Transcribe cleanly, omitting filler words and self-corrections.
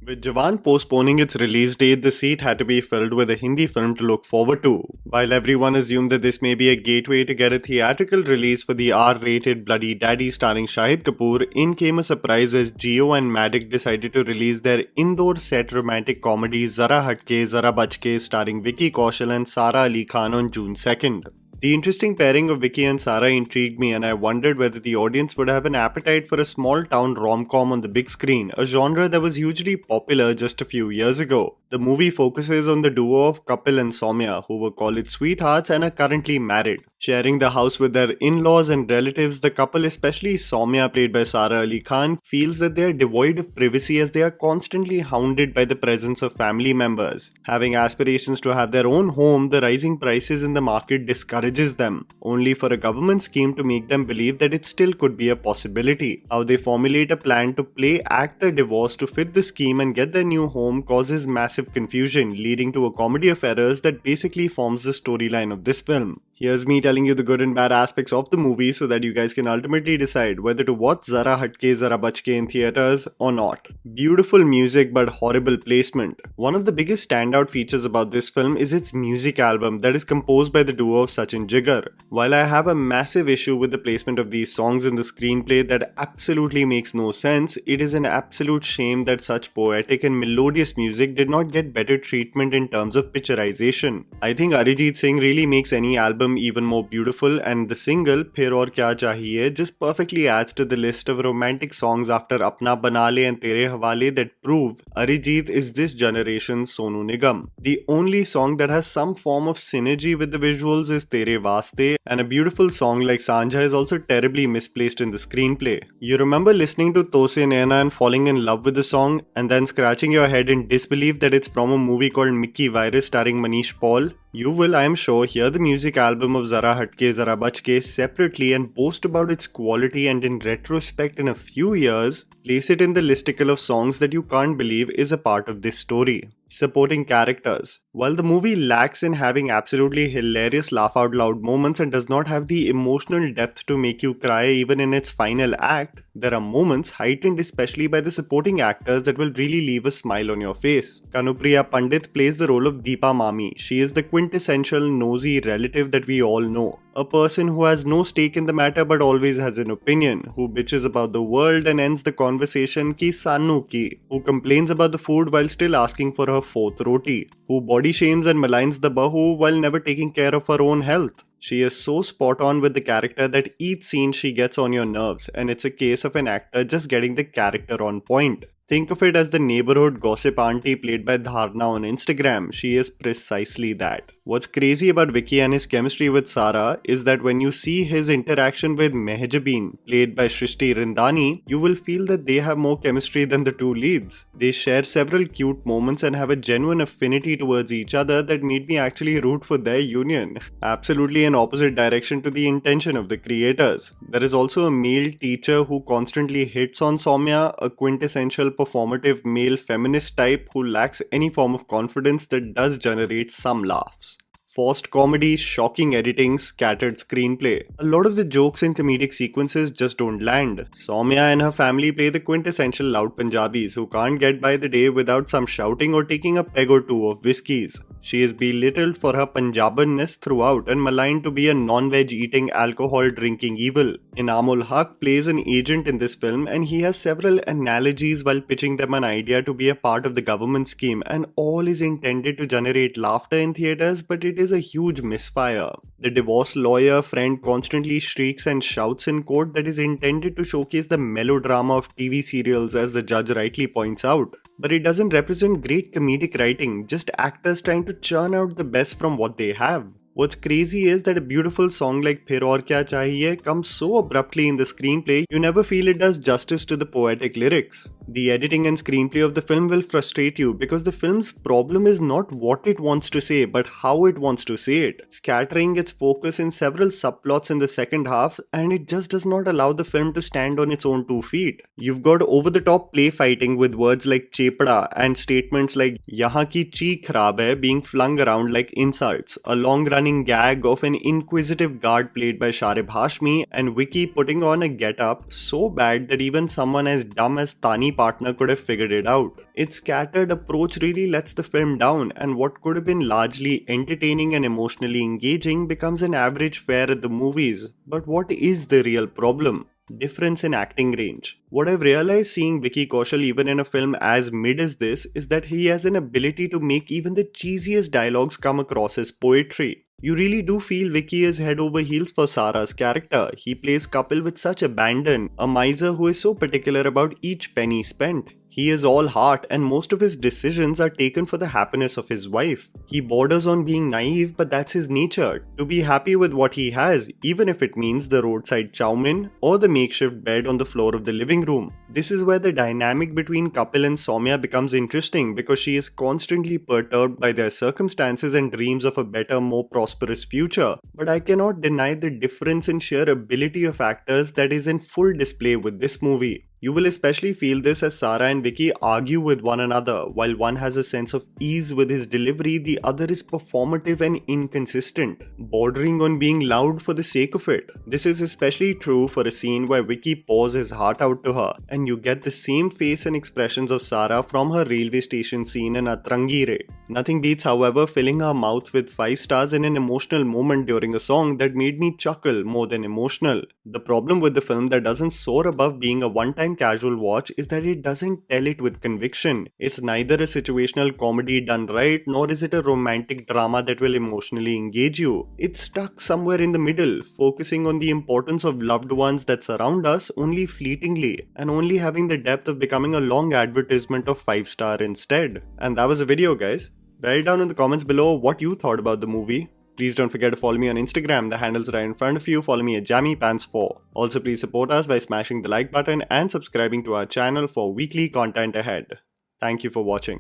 With Jawan postponing its release date, the seat had to be filled with a Hindi film to look forward to. While everyone assumed that this may be a gateway to get a theatrical release for the R-rated Bloody Daddy starring Shahid Kapoor, in came a surprise as Jio and Matic decided to release their Indore set romantic comedy Zara Hatke Zara Bachke starring Vicky Kaushal and Sara Ali Khan on June 2nd. The interesting pairing of Vicky and Sara intrigued me, and I wondered whether the audience would have an appetite for a small town rom-com on the big screen, a genre that was hugely popular just a few years ago. The movie focuses on the duo of Kapil and Soumya, who were college sweethearts and are currently married. Sharing the house with their in-laws and relatives, the couple, especially Soumya played by Sara Ali Khan, feels that they are devoid of privacy as they are constantly hounded by the presence of family members. Having aspirations to have their own home, the rising prices in the market discourages them, only for a government scheme to make them believe that it still could be a possibility. How they formulate a plan to play act a divorce to fit the scheme and get their new home causes massive confusion, leading to a comedy of errors that basically forms the storyline of this film. Here's me telling you the good and bad aspects of the movie so that you guys can ultimately decide whether to watch Zara Hatke Zara Bachke in theaters or not. Beautiful music but horrible placement. One of the biggest standout features about this film is its music album that is composed by the duo of Sachin Jigar. While I have a massive issue with the placement of these songs in the screenplay that absolutely makes no sense, it is an absolute shame that such poetic and melodious music did not get better treatment in terms of picturization. I think Arijit Singh really makes any album even more beautiful, and the single Phir Aur Kya Chahiye just perfectly adds to the list of romantic songs after Apna Bana Le and Tere Hawale that prove Arijit is this generation's Sonu Nigam. The only song that has some form of synergy with the visuals is Tere Vaste, and a beautiful song like Sanja is also terribly misplaced in the screenplay. You remember listening to Tose Naina and falling in love with the song and then scratching your head in disbelief that it's from a movie called Mickey Virus starring Manish Paul? You will, I am sure, hear the music album of Zara Hatke Zara Bachke separately and boast about its quality, and in retrospect in a few years, place it in the listicle of songs that you can't believe is a part of this story. Supporting characters. While the movie lacks in having absolutely hilarious laugh-out-loud moments and does not have the emotional depth to make you cry even in its final act, there are moments heightened especially by the supporting actors that will really leave a smile on your face. Kanupriya Pandit plays the role of Deepa Mami. She is the quintessential nosy relative that we all know. A person who has no stake in the matter but always has an opinion, who bitches about the world and ends the conversation ki sanu ki, who complains about the food while still asking for her fourth roti, who body shames and maligns the bahu while never taking care of her own health. She is so spot on with the character that each scene she gets on your nerves, and it's a case of an actor just getting the character on point. Think of it as the neighborhood gossip auntie played by Dharna on Instagram. She is precisely that. What's crazy about Vicky and his chemistry with Sara is that when you see his interaction with Mehjabeen, played by Shrishti Rindani, you will feel that they have more chemistry than the two leads. They share several cute moments and have a genuine affinity towards each other that made me actually root for their union. Absolutely an opposite direction to the intention of the creators. There is also a male teacher who constantly hits on Soumya, a quintessential performative male feminist type who lacks any form of confidence that does generate some laughs. Forced comedy, shocking editing, scattered screenplay. A lot of the jokes and comedic sequences just don't land. Soumya and her family play the quintessential loud Punjabis who can't get by the day without some shouting or taking a peg or two of whiskies. She is belittled for her Punjabanness throughout and maligned to be a non-veg eating, alcohol drinking evil. Inamul Haq plays an agent in this film, and he has several analogies while pitching them an idea to be a part of the government scheme, and all is intended to generate laughter in theaters, but it is a huge misfire. The divorce lawyer friend constantly shrieks and shouts in court that is intended to showcase the melodrama of TV serials, as the judge rightly points out. But it doesn't represent great comedic writing, just actors trying to churn out the best from what they have. What's crazy is that a beautiful song like Phir Aur Kya Chahiye comes so abruptly in the screenplay, you never feel it does justice to the poetic lyrics. The editing and screenplay of the film will frustrate you because the film's problem is not what it wants to say but how it wants to say it, scattering its focus in several subplots in the second half, and it just does not allow the film to stand on its own 2 feet. You've got over-the-top play fighting with words like chepada and statements like yahan ki cheek kharab hai being flung around like insults, a long-running gag of an inquisitive guard played by Sharib Hashmi, and Vicky putting on a get-up so bad that even someone as dumb as Tani partner could have figured it out. Its scattered approach really lets the film down, and what could have been largely entertaining and emotionally engaging becomes an average fare at the movies. But what is the real problem? Difference in acting range. What I've realized seeing Vicky Kaushal even in a film as mid as this is that he has an ability to make even the cheesiest dialogues come across as poetry. You really do feel Vicky is head over heels for Sara's character. He plays Kapil with such abandon, a miser who is so particular about each penny spent. He is all heart and most of his decisions are taken for the happiness of his wife. He borders on being naive, but that's his nature, to be happy with what he has, even if it means the roadside chow mein or the makeshift bed on the floor of the living room. This is where the dynamic between Kapil and Soumya becomes interesting because she is constantly perturbed by their circumstances and dreams of a better, more prosperous future. But I cannot deny the difference in sheer ability of actors that is in full display with this movie. You will especially feel this as Sara and Vicky argue with one another. While one has a sense of ease with his delivery, the other is performative and inconsistent, bordering on being loud for the sake of it. This is especially true for a scene where Vicky pours his heart out to her, and you get the same face and expressions of Sara from her railway station scene in Atrangire. Nothing beats, however, filling her mouth with 5 stars in an emotional moment during a song that made me chuckle more than emotional. The problem with the film that doesn't soar above being a one-time casual watch is that it doesn't tell it with conviction. It's neither a situational comedy done right, nor is it a romantic drama that will emotionally engage you. It's stuck somewhere in the middle, focusing on the importance of loved ones that surround us only fleetingly, and only having the depth of becoming a long advertisement of 5-star instead. And that was the video, guys. Write down in the comments below what you thought about the movie. Please don't forget to follow me on Instagram, the handle's right in front of you. Follow me at JammyPants4. Also, please support us by smashing the like button and subscribing to our channel for weekly content ahead. Thank you for watching.